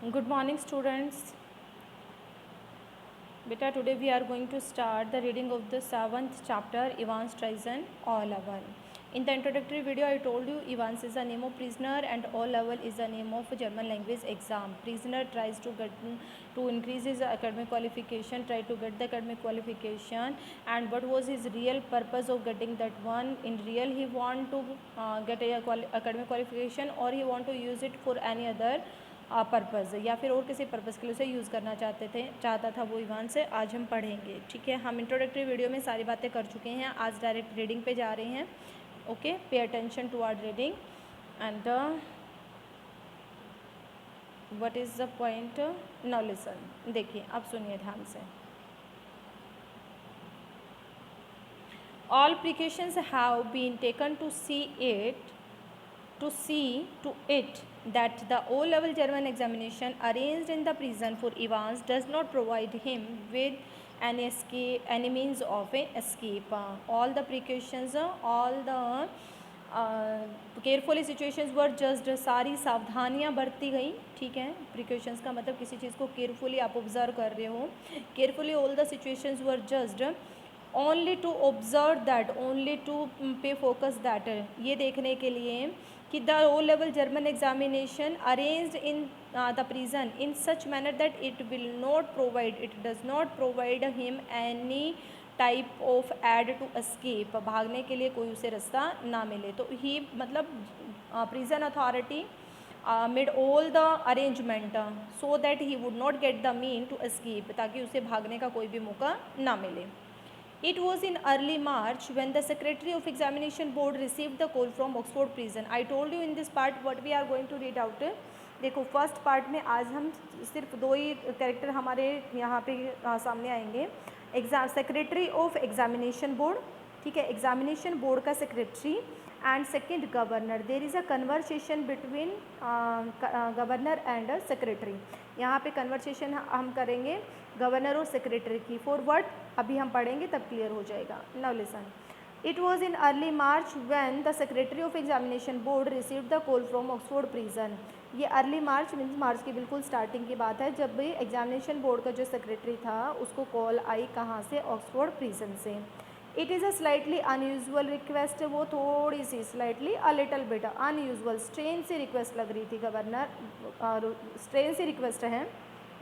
Good morning, students. Beta, today we are going to start the reading of the 7th chapter, Ivan Streisand, O level. In the introductory video, I told you Evans is the name of prisoner and O level is the name of German language exam. Prisoner tries to increase his academic qualification, try to get the academic qualification, and what was his real purpose of getting that one? In real, he want to get a academic qualification, or he want to use it for any other purpose, या फिर और किसी purpose के लिए उसे use करना चाहता था वो इवान से। आज हम पढ़ेंगे, ठीक है। हम इंट्रोडक्टरी वीडियो में सारी बातें कर चुके हैं, आज डायरेक्ट रीडिंग पे जा रहे हैं। Okay, pay attention to our reading and what is the point now listen. देखिए, अब सुनिए ध्यान से। All precautions have been taken to see to it that the O-level German examination arranged in the prison for Evans does not provide him with any means of escape. All the precautions, all the carefully situations were just, सारी सावधानियां बरती गई, ठीक है। Precautions का मतलब किसी चीज़ को केयरफुली आप ऑब्जर्व कर रहे हो। Carefully all the situations were just only to observe that, only to pay focus that, ये देखने के लिए कि the O level German examination arranged in the prison in such manner that it does not provide him any type of aid to escape, भागने के लिए कोई उसे रास्ता ना मिले। तो ही मतलब prison authority made all the arrangement so that he would not get the mean to escape, ताकि उसे भागने का कोई भी मौका ना मिले। It was in early March when the Secretary of Examination Board received the call from Oxford prison. I told you in this part what we are going to read out. देखो, फर्स्ट पार्ट में आज हम सिर्फ दो ही character हमारे यहाँ पे सामने आएंगे। सेक्रेटरी ऑफ एग्जामिनेशन बोर्ड, ठीक है, एग्जामिनेशन बोर्ड का secretary, and second governor. There is a conversation between governor and secretary. यहाँ पे कन्वर्सेशन हम करेंगे गवर्नर और सेक्रेटरी की। फॉर व्हाट, अभी हम पढ़ेंगे तब क्लियर हो जाएगा। Now listen. It was in early March when the secretary of examination board received the call from Oxford prison. ये अर्ली मार्च मीन्स मार्च की बिल्कुल स्टार्टिंग की बात है, जब भी एग्जामिनेशन बोर्ड का जो सेक्रेटरी था उसको कॉल आई, कहाँ से? ऑक्सफोर्ड प्रिजन से। It is a slightly unusual request, वो थोड़ी सी slightly a little bit unusual, strange सी रिक्वेस्ट लग रही थी गवर्नर, स्ट्रेन सी रिक्वेस्ट है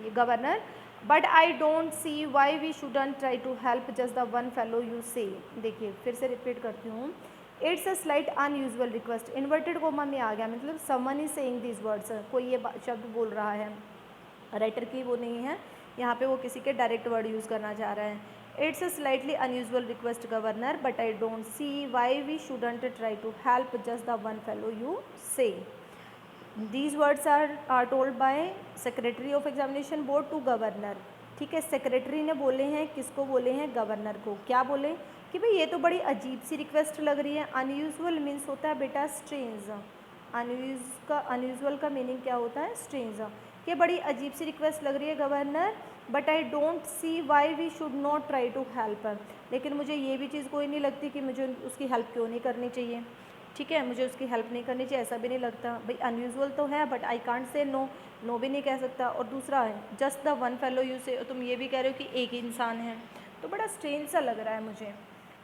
ये governor. But I don't see why we shouldn't try to help just the one fellow you say. देखिए फिर से रिपीट करती हूँ। It's a slight unusual request, inverted comma में आ गया, मतलब someone is saying this words, कोई ये शब्द बोल रहा है, राइटर की वो नहीं है यहाँ पे, वो किसी के डायरेक्ट वर्ड यूज़ करना चाह रहा है। It's a slightly unusual request governor, but I don't see why we shouldn't try to help just the one fellow you say. These words are told by Secretary of Examination Board to Governor, ठीक है। Secretary ने बोले हैं, किसको बोले हैं? Governor को। क्या बोले कि भाई ये तो बड़ी अजीब सी रिक्वेस्ट लग रही है। अनयूजुअल मीन्स होता है बेटा स्ट्रेंज। अनयूजुअल का मीनिंग क्या होता है? स्ट्रेंज। ये बड़ी अजीब सी रिक्वेस्ट लग रही है governor, but I don't see why we should not try to help. लेकिन मुझे ये भी चीज़ कोई नहीं लगती कि मुझे उसकी हेल्प क्यों नहीं करनी चाहिए, ठीक है। मुझे उसकी हेल्प नहीं करनी चाहिए, ऐसा भी नहीं लगता। भाई अनयूजुअल तो है, but I can't say no, no भी नहीं कह सकता। और दूसरा है just the one fellow you say, तुम ये भी कह रहे हो कि एक इंसान है, तो बड़ा स्ट्रेंज सा लग रहा है मुझे।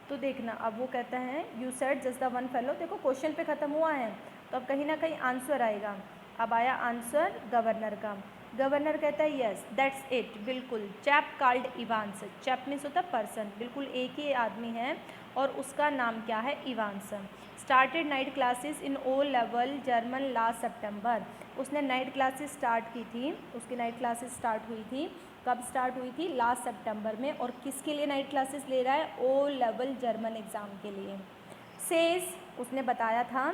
तो देखना, अब वो कहता है you said just the one fellow. देखो क्वेश्चन पे ख़त्म हुआ है, तो अब कहीं ना कहीं आंसर आएगा। अब आया आंसर गवर्नर का। गवर्नर कहता है यस दैट्स इट, बिल्कुल। Chap called Evans, chap means होता है पर्सन, बिल्कुल एक ही आदमी है और उसका नाम क्या है? Evans. Started night classes in O level German last September. उसने नाइट क्लासेस स्टार्ट की थी, उसकी नाइट क्लासेस स्टार्ट हुई थी। कब स्टार्ट हुई थी? लास्ट सितंबर में। और किसके लिए नाइट क्लासेस ले रहा है? O लेवल जर्मन एग्ज़ाम के लिए। सेज, उसने बताया था,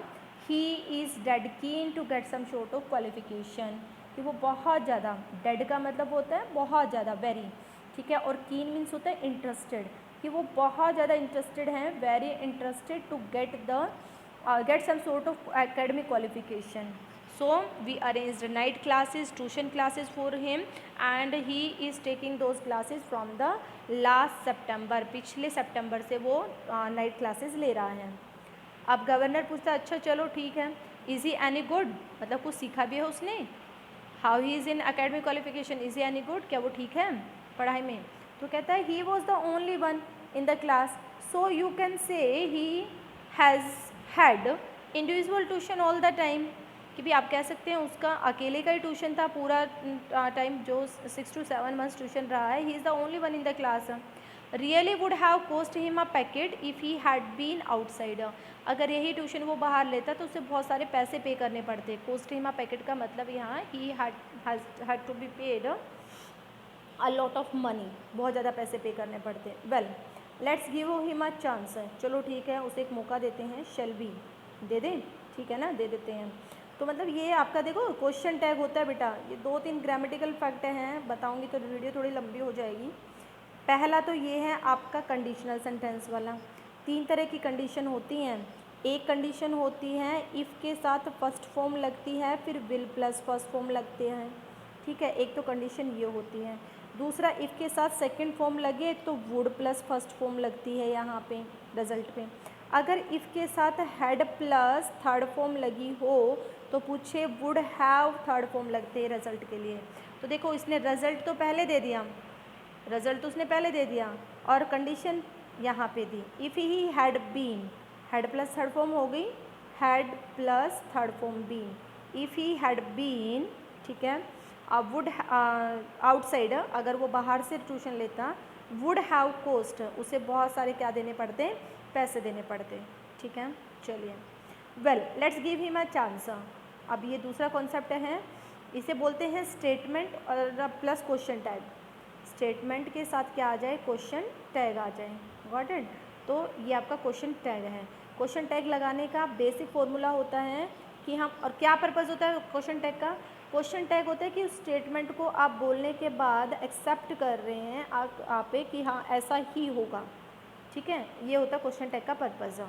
he is dead keen to get some sort of qualification, कि वो बहुत ज़्यादा, डेड का मतलब होता है बहुत ज़्यादा, वेरी, ठीक है। और कीन मीन्स होता है इंटरेस्टेड, कि वो बहुत ज़्यादा इंटरेस्टेड हैं, very interested to get some sort of academic qualification. So we arranged night classes, tuition classes for him, and he is taking those classes from the last September. पिछले सितंबर से वो नाइट क्लासेस ले रहा है। अब governor पूछता अच्छा चलो ठीक है, इज़ ही एनी गुड, मतलब कुछ सीखा भी है उसने? How he is in academic qualification, is he any good, क्या वो ठीक है पढ़ाई में? तो कहता है he was the only one in the class, so you can say he has had individual tuition all the time, कि भी आप कह सकते हैं उसका अकेले का ही ट्यूशन था पूरा टाइम, जो 6 to 7 months ट्यूशन रहा है. He is the only one in the class. Really would have cost him a packet if he had been outside. अगर यही ट्यूशन वो बाहर लेता तो उसे बहुत सारे पैसे पे करने पड़ते. कोस्ट हिम अ पैकेट का मतलब यहाँ he had to be paid a lot of money, बहुत ज़्यादा पैसे पे करने पड़ते. Well let's give him a chance. चलो ठीक है, उसे एक मौका देते हैं. शेल बी, दे दें, ठीक है ना, दे देते हैं. तो मतलब ये आपका देखो क्वेश्चन टैग होता है बेटा. ये 2-3 ग्रामेटिकल फैक्ट हैं, बताऊंगी तो वीडियो थोड़ी लंबी हो जाएगी. पहला तो ये है आपका कंडीशनल सेंटेंस वाला. 3 तरह की कंडीशन होती हैं. एक कंडीशन होती है इफ़ के साथ फर्स्ट फॉर्म लगती है, फिर विल प्लस फर्स्ट फॉर्म लगते हैं, ठीक है. एक तो कंडीशन ये होती है. दूसरा इफ़ के साथ सेकंड फॉर्म लगे तो वुड प्लस फर्स्ट फॉर्म लगती है यहाँ पे रिजल्ट पे. अगर इफ़ के साथ हैड प्लस थर्ड फॉर्म लगी हो तो पूछे वुड हैव थर्ड फॉर्म लगते हैं रिजल्ट के लिए. तो देखो इसने रिजल्ट तो पहले दे दिया, रिजल्ट तो उसने पहले दे दिया और कंडीशन यहाँ पे दी. If he had been, had plus third form हो गई, had plus third form been. If he had been, ठीक है. अब वुड आउटसाइड, अगर वो बाहर से ट्यूशन लेता, वुड हैव कोस्ट, उसे बहुत सारे क्या देने पड़ते, पैसे देने पड़ते, ठीक है. चलिए well let's give him a chance. अब ये दूसरा कॉन्सेप्ट है, इसे बोलते हैं स्टेटमेंट और प्लस क्वेश्चन टैग. स्टेटमेंट के साथ क्या आ जाए, क्वेश्चन टैग आ जाए. Got it. तो ये आपका क्वेश्चन टैग है. क्वेश्चन टैग लगाने का बेसिक फॉर्मूला होता है कि हम, और क्या पर्पज़ होता है क्वेश्चन टैग का? क्वेश्चन टैग होता है कि उस स्टेटमेंट को आप बोलने के बाद एक्सेप्ट कर रहे हैं आप कि हाँ ऐसा ही होगा, ठीक है. ये होता है क्वेश्चन टैग का पर्पज़.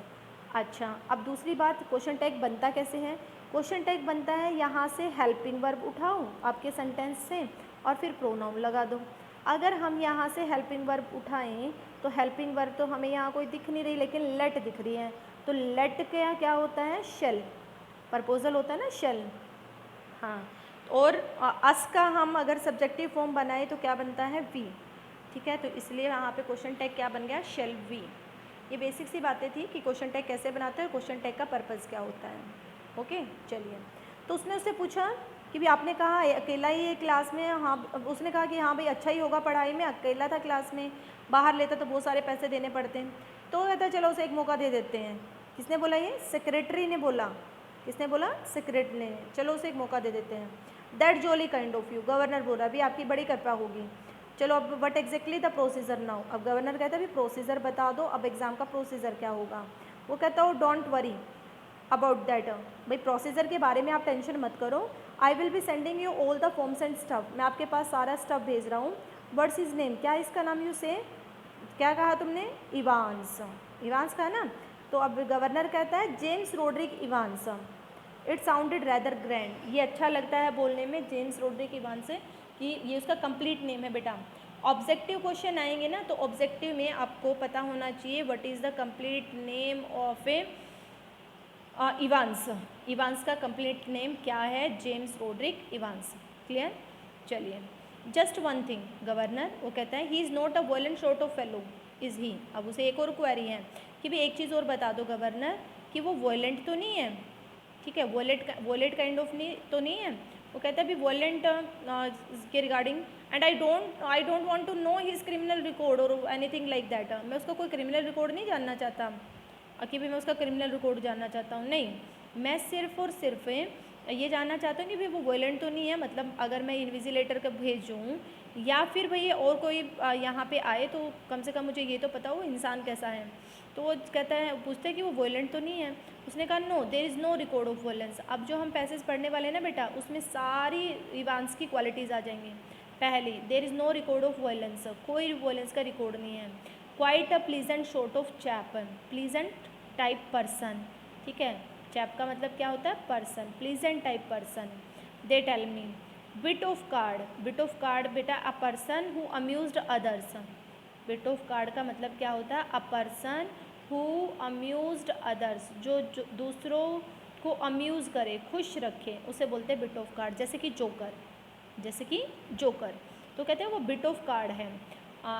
अच्छा, अब दूसरी बात, क्वेश्चन टैग बनता कैसे है? क्वेश्चन टैग बनता है यहाँ से हेल्पिंग वर्ब उठाओ आपके सेंटेंस से और फिर प्रोनाउन लगा दो. अगर हम यहाँ से हेल्पिंग वर्ब उठाएं तो हेल्पिंग वर्ब तो हमें यहाँ कोई दिख नहीं रही, लेकिन लेट दिख रही है. तो लेट क्या क्या होता है, शेल, प्रपोजल होता है ना, शेल. हाँ, और अस का हम अगर सब्जेक्टिव फॉर्म बनाए तो क्या बनता है, वी, ठीक है. तो इसलिए यहाँ पे क्वेश्चन टैग क्या बन गया, शेल वी. ये बेसिक सी बातें थी कि क्वेश्चन टैग कैसे बनाते हैं, क्वेश्चन टैग का पर्पज़ क्या होता है. ओके चलिए. तो उसने उससे पूछा कि भी आपने कहा अकेला ही है क्लास में. हाँ, उसने कहा कि हाँ भाई अच्छा ही होगा पढ़ाई में, अकेला था क्लास में, बाहर लेता तो बहुत सारे पैसे देने पड़ते हैं. तो कहता है चलो उसे एक मौका दे देते हैं. किसने बोला ये, सेक्रेटरी ने बोला. किसने बोला, सेक्रेटरी ने. चलो उसे एक मौका दे देते हैं. That jolly kind of you, governor बोला भी आपकी बड़ी कृपा होगी. चलो अब what exactly the procedure now. अब गवर्नर कहता है भी प्रोसीजर बता दो, अब एग्ज़ाम का प्रोसीजर क्या होगा. वो कहता हो डोंट वरी अबाउट दैट, भाई प्रोसीजर के बारे में आप टेंशन मत करो. I will be sending you all the forms and stuff, मैं आपके पास सारा स्टफ भेज रहा हूँ. व्हाट्स हिज नेम, क्या इसका नाम, यू से, क्या कहा तुमने, इवांस. इवांस का है ना. तो अब गवर्नर कहता है James Rodrik Evans. It sounded rather grand, ये अच्छा लगता है बोलने में, जेम्स रोड्रिक इवांस से, कि ये उसका कंप्लीट नेम है बेटा. ऑब्जेक्टिव क्वेश्चन आएंगे ना, तो ऑब्जेक्टिव में आपको पता होना चाहिए what is the complete name of a Evans. Evans का कंप्लीट नेम क्या है, जेम्स रोड्रिक इवांस. क्लियर. चलिए जस्ट वन थिंग, गवर्नर वो कहता है he is not a violent sort of fellow, is he. अब उसे एक और क्वेरी है कि भाई एक चीज़ और बता दो गवर्नर, कि वो वॉयलेंट तो नहीं है, ठीक है, वॉलेट काइंड ऑफ नहीं तो नहीं है. वो कहता है भी वॉलेंट के regarding, and I don't want to know his criminal record और एनीथिंग लाइक दैट. मैं उसका कोई क्रिमिनल रिकॉर्ड नहीं जानना चाहता कि भी मैं उसका क्रिमिनल रिकॉर्ड जानना चाहता हूँ, नहीं. मैं सिर्फ और सिर्फ ये जानना चाहता हूँ कि भाई वो वॉयलेंट तो नहीं है, मतलब अगर मैं इन्विजिलेटर का भेजूँ या फिर भाई और कोई यहाँ पे आए तो कम से कम मुझे ये तो पता हो इंसान कैसा है. तो वो कहता है, पूछता है कि वो वॉयलेंट तो नहीं है. उसने कहा no there is no record of violence. अब जो हम पैसेज पढ़ने वाले हैं ना बेटा, उसमें सारी इवांस की क्वालिटीज़ आ जाएंगी. पहली, there is no record of violence, कोई वॉयलेंस का रिकॉर्ड नहीं है. Quite a pleasant sort of chap, pleasant type person, ठीक है. चैप का मतलब क्या होता है, person, pleasant type person. They tell me bit of card, bit of card बेटा a person who amused others. Bit of card का मतलब क्या होता है, a person who amused others, जो दूसरों को अम्यूज़ करे, खुश रखे, उसे बोलते हैं बिट ऑफ कार्ड. जैसे कि जोकर, जैसे कि जोकर, तो कहते हैं वो बिट ऑफ कार्ड है।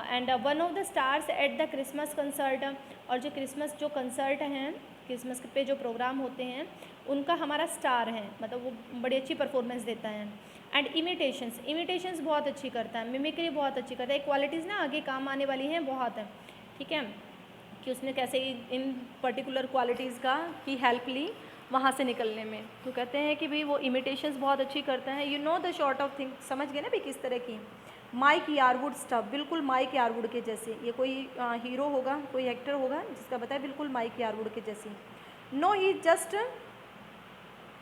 And one of the stars at the Christmas concert, और जो क्रिसमस जो कंसर्ट हैं, क्रिसमस पे जो प्रोग्राम होते हैं उनका हमारा स्टार है, मतलब वो बड़ी अच्छी परफॉर्मेंस देता है। एंड इमिटेशंस बहुत अच्छी करता है, मिमिक्री बहुत अच्छी करता है। क्वालिटीज़ ना आगे काम आने वाली हैं बहुत है, ठीक है, कि उसने कैसे इन पर्टिकुलर क्वालिटीज़ का की हेल्प ली वहाँ से निकलने में। तो कहते हैं कि भाई वो इमिटेशंस बहुत अच्छी करता है। You know the short of thing, समझ गए ना भाई किस तरह की। माइक यारवुड स्टफ, बिल्कुल माइक यारवुड के जैसे। ये कोई हीरो होगा, कोई एक्टर होगा जिसका बताया बिल्कुल माइक यारवुड के जैसी। नो ही जस्ट,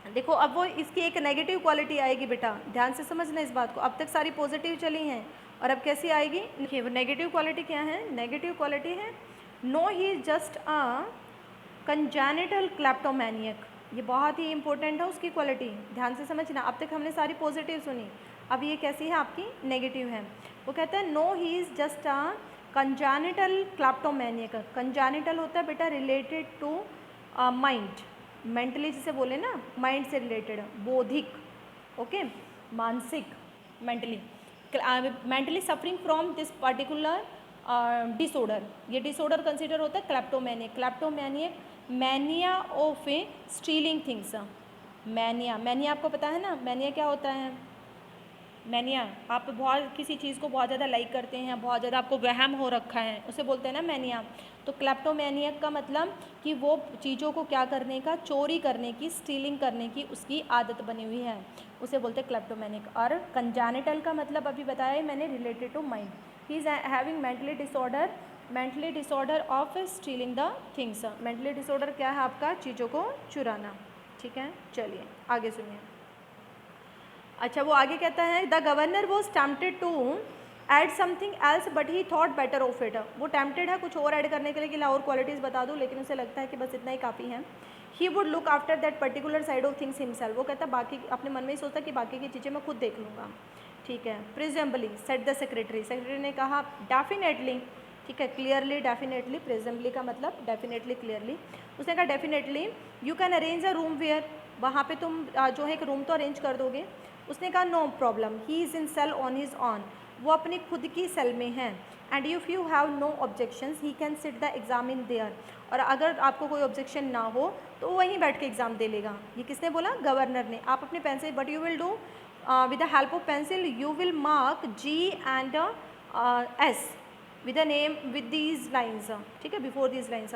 देखो अब वो इसकी एक नेगेटिव क्वालिटी आएगी बेटा, ध्यान से समझना इस बात को। अब तक सारी पॉजिटिव चली हैं और अब कैसी आएगी, देखिए वो नेगेटिव क्वालिटी क्या है, नेगेटिव क्वालिटी है no he just a congenital kleptomaniac. ये बहुत ही इंपॉर्टेंट है उसकी क्वालिटी, ध्यान से समझना। अब तक हमने सारी पॉजिटिव सुनी, अब ये कैसी है आपकी, नेगेटिव है। वो कहते हैं no he is just a congenital kleptomaniac. Congenital होता है बेटा रिलेटेड टू माइंड, मेंटली जिसे बोले ना, माइंड से रिलेटेड, बौद्धिक, ओके, मानसिक, mentally suffering from this particular disorder. ये डिसऑर्डर कंसिडर होता है kleptomaniac, mania of a stealing things. Mania आपको पता है ना, मैनिया क्या होता है, मैनिया आप बहुत किसी चीज़ को बहुत ज़्यादा लाइक करते हैं, बहुत ज़्यादा आपको वहम हो रखा है, उसे बोलते हैं ना मैनिया। तो क्लेप्टोमैनियक का मतलब कि वो चीज़ों को क्या करने का, चोरी करने की, स्टीलिंग करने की उसकी आदत बनी हुई है, उसे बोलते हैं क्लेप्टोमैनिक। और कंजेनिटल का मतलब अभी बताया है मैंने, related to mind. He is having mentally disorder of stealing the things. Mentally disorder क्या है आपका, चीज़ों को चुराना, ठीक है। चलिए आगे सुनिए। अच्छा वो आगे कहता है the governor was tempted to add something else but he thought better of it. वो टेम्प्टेड है कुछ और ऐड करने के लिए कि और क्वालिटीज़ बता दूँ, लेकिन उसे लगता है कि बस इतना ही काफ़ी है। He would look after that particular side of things himself. वो कहता है बाकी अपने मन में ही सोचता कि बाकी की चीज़ें मैं खुद देख लूँगा, ठीक है। प्रिजम्बली सेट द सेक्रेटरी ने कहा डेफिनेटली, ठीक है, क्लियरली, डेफिनेटली। प्रिजम्बली का मतलब डेफिनेटली, क्लियरली। उसने कहा definitely you can arrange a room where, वहाँ पे तुम जो है एक रूम तो अरेंज कर दोगे। उसने कहा no problem, he is in cell on his own, वो अपनी खुद की सेल में है। And if you have no objections he can sit the exam in there, और अगर आपको कोई ऑब्जेक्शन ना हो तो वो वहीं बैठ के एग्ज़ाम दे लेगा। ये किसने बोला, गवर्नर ने। आप अपने pencil, but you will do with the help of pencil you will mark G and S with a name with these lines, ठीक है, before these lines.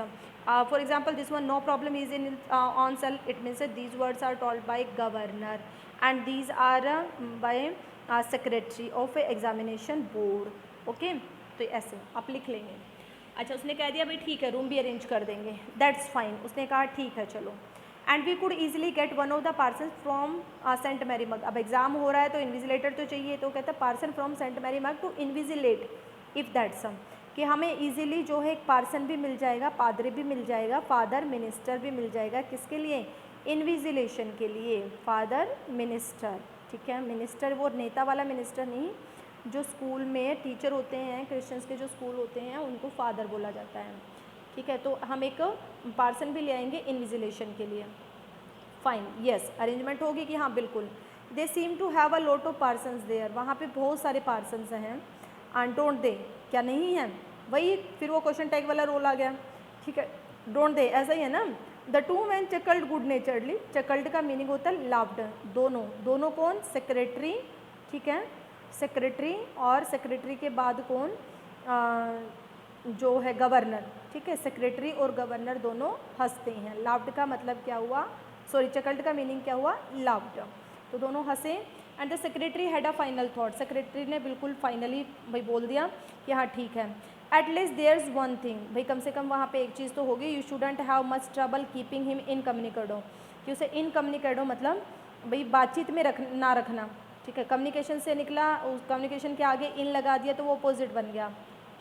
For example this one, no problem is in on cell, it means that these words are told by governor and these are by secretary of examination board, okay। तो ऐसे आप लिख लेंगे। अच्छा उसने कह दिया भाई ठीक है रूम भी अरेंज कर देंगे, दैट्स फाइन। उसने कहा ठीक है चलो। And we could easily get one of the parson from Saint Mary mug. अब एग्जाम हो रहा है तो इन्विजिलेटर तो चाहिए, तो कहता है parson from Saint Mary mug to invigilate if that's some, कि हमें इजीली जो है एक पार्सन भी मिल जाएगा, पादरी भी मिल जाएगा, फादर मिनिस्टर भी मिल जाएगा, किसके लिए, इन्विजिलेशन के लिए, फादर मिनिस्टर, ठीक है। मिनिस्टर वो नेता वाला मिनिस्टर नहीं, जो स्कूल में टीचर होते हैं, क्रिश्चियंस के जो स्कूल होते हैं उनको फादर बोला जाता है, ठीक है। तो हम एक पार्सन भी ले आएंगे इन्विजिलेशन के लिए। फाइन, यस, अरेंजमेंट होगी कि हाँ बिल्कुल। They seem to have a lot of parsons there, वहाँ पे बहुत सारे पार्सन्स हैं। एंड डोंट दे, क्या नहीं है, वही फिर वो क्वेश्चन टैग वाला रोल आ गया, ठीक है। डोंट दे ऐसा ही है ना। The two man chuckled good naturedly, chuckled का मीनिंग होता है लाफ्ड। दोनों, दोनों कौन, सेक्रेटरी, ठीक है, सेक्रेटरी, और सेक्रेटरी के बाद कौन, जो है गवर्नर, ठीक है। सेक्रेटरी और गवर्नर दोनों हंसते हैं। लाफ्ड का मतलब क्या हुआ, सॉरी चकल्ड का मीनिंग क्या हुआ, लाफ्ड। तो दोनों हंसे। And the secretary had a final thought, secretary ने बिल्कुल फाइनली भाई बोल दिया कि हाँ ठीक है। At least there is one thing, भाई कम से कम वहाँ पे एक चीज़ तो होगी, you shouldn't have much trouble keeping him incommunicado, कि उसे इन कम्युनिकेडो मतलब भाई बातचीत में ना रखना, ठीक है। कम्युनिकेशन से निकला, उस कम्युनिकेशन के आगे इन लगा दिया तो वो अपोजिट बन गया,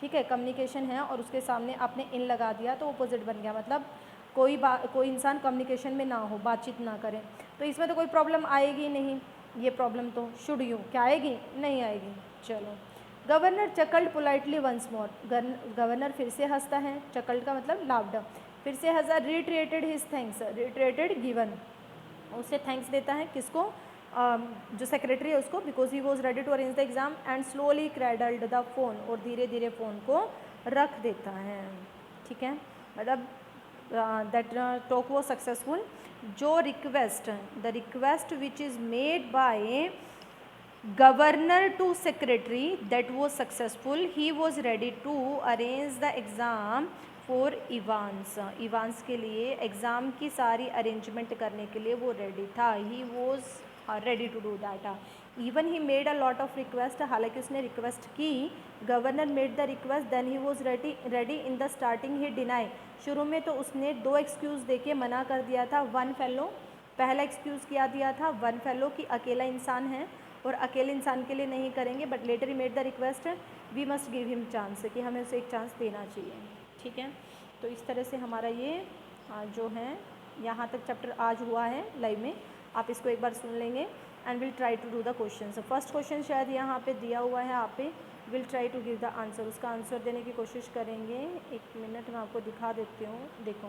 ठीक है। कम्युनिकेशन है और उसके सामने आपने इन लगा दिया तो अपोजिट बन गया, मतलब कोई इंसान कम्युनिकेशन में ना हो, बातचीत ना करें, तो इसमें तो कोई प्रॉब्लम आएगी नहीं। ये प्रॉब्लम तो शुड यू क्या आएगी, नहीं आएगी। चलो, governor chuckled politely once more, governor फिर से हंसता है, चकल्ड का मतलब लाफ्ड, फिर से हंसा। Retreated his thanks, retreated given, उसे थैंक्स देता है, किसको, जो सेक्रेटरी है उसको, because he was ready to arrange the exam and slowly cradled the phone, और धीरे धीरे फ़ोन को रख देता है, ठीक है। मतलब दैट टॉक वॉज सक्सेसफुल। जो request, the request which is made by governor to secretary that was successful, he was ready to arrange the exam for Evans, Evans के लिए एग्ज़ाम की सारी अरेंजमेंट करने के लिए वो रेडी था, he was ready to do that. Even he made a lot of request, हालांकि उसने रिक्वेस्ट की, governor made the request then he was ready in the starting he deny, शुरू में तो उसने 2 एक्सक्यूज़ दे के मना कर दिया था। वन फेलो, पहला एक्सक्यूज़ क्या दिया था, वन फेलो कि अकेला इंसान है और अकेले इंसान के लिए नहीं करेंगे, but later he made the request we must give him chance, कि हमें उसे एक चांस देना चाहिए, ठीक है। तो इस तरह से हमारा ये जो है यहाँ तक चैप्टर आज हुआ है लाइव में, आप इसको एक बार सुन लेंगे and will try to do the question. First question शायद यहाँ पे दिया हुआ है, आप पे will try to give the answer, उसका आंसर देने की कोशिश करेंगे। एक मिनट मैं आपको दिखा देती हूँ, देखो।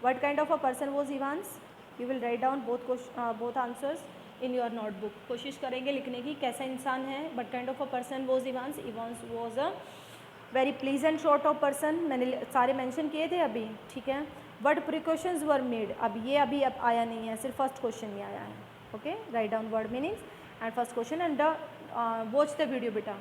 What kind of a person was Evans, you will write down both answers in your notebook. कोशिश करेंगे लिखने की, कैसा इंसान है, what kind of a person was Evans, Evans was a very pleasant sort of person, मैंने सारे mention किए थे अभी, ठीक है। बट प्रिकॉशंस वर मेड, अब ये अभी अब आया नहीं है, सिर्फ फर्स्ट क्वेश्चन ही आया है, okay. Write down word meanings and first question and watch the video बेटा,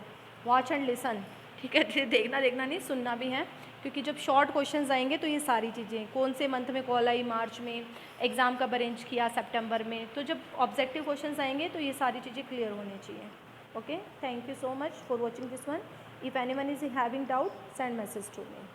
वॉच एंड लिसन, ठीक है। देखना नहीं, सुनना भी है, क्योंकि जब शॉर्ट क्वेश्चंस आएंगे तो ये सारी चीज़ें, कौन से मंथ में कॉल आई, मार्च में, एग्ज़ाम कब अरेंज किया, सितंबर में, तो जब ऑब्जेक्टिव क्वेश्चंस आएंगे तो ये सारी चीज़ें क्लियर होनी चाहिए, okay. Thank you so much for watching this one. If anyone is having doubt, send message to me.